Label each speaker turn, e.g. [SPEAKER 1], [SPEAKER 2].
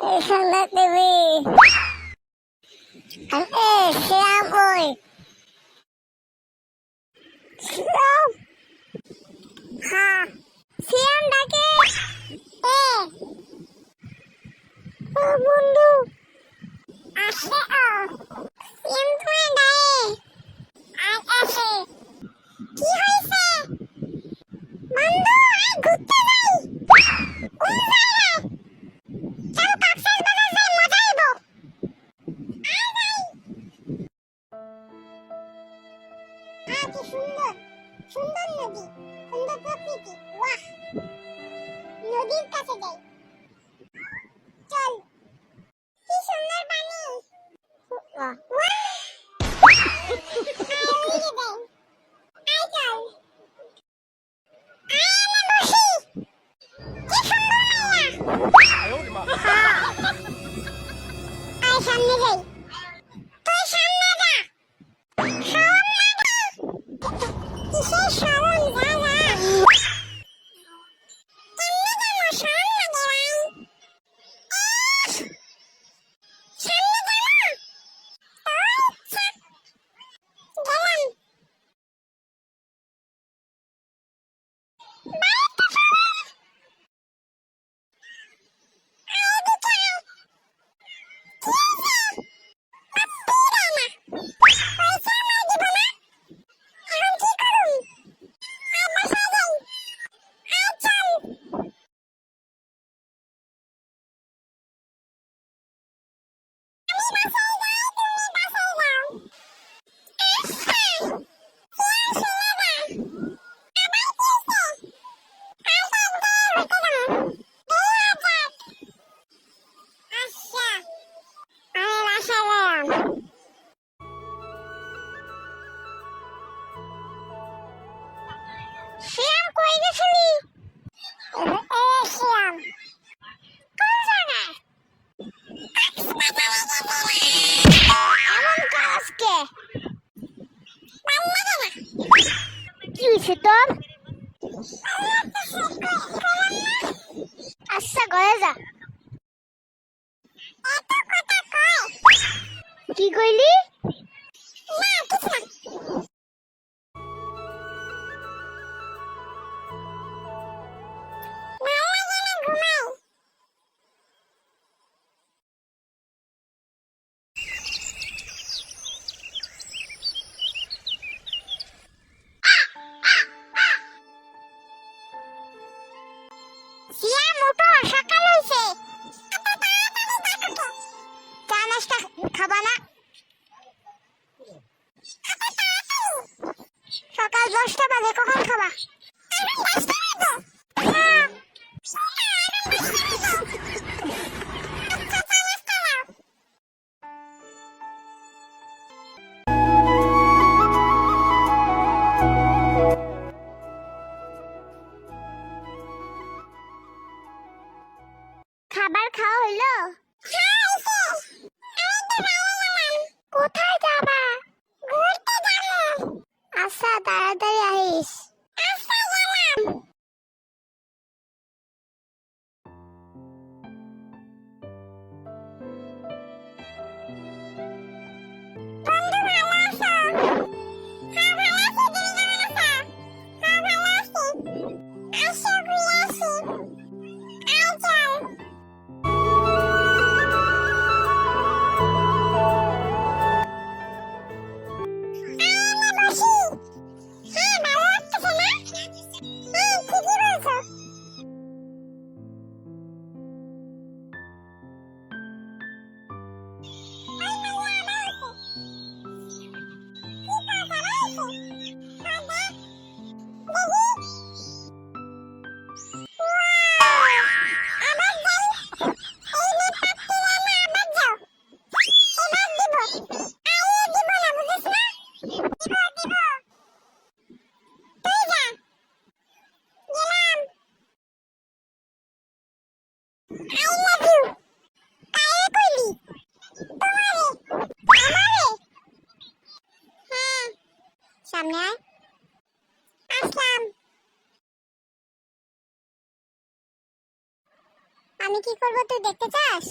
[SPEAKER 1] সুন্দর দেবী শ্যাম ওই শ্যাম হ্যাঁ শ্যাম ডাকে ও বন্ধু আসে শ্যাম তোমায় ডাকে আজ আসে কি হয়েছে বন্ধু আই ঘুরতে যাই কোন জায়গায় চল কক্সবাজার যাই মজা হইব কি সুন্দর সুন্দর নদী সুন্দর প্রকৃতি বাহ নদীর কাছে যাই চল কি সুন্দর পানি বাহ সামনে যাই তুই সামনে যা কিসের শরম যা যা কেমনে যাবো সামনে গেলাম শ্যাম কই গেছিলি শ্যাম কোন জায়গায় এমন কাজকে কি হয়েছে তোর আচ্ছা ঘরে যা কি কইলি শ্যাম ওঠো সকাল হইছে চা নাস্তা খাবা না সকাল 10টা বাজে কখন খাবা খাবার খাওয়া হলো কোথায় যাবা ঘুরতে যাবো আচ্ছা তাড়াতাড়ি আইস আচ্ছা গেলাম বন্ধু ভালো আছো হ্যাঁ ভালো আছি তুমি কেমন আছো হ্যাঁ ভালো আছি আসো ঘুরে আসি আয় চল সামনে আয় আসলাম আমি কি করব তুই দেখতে চাস?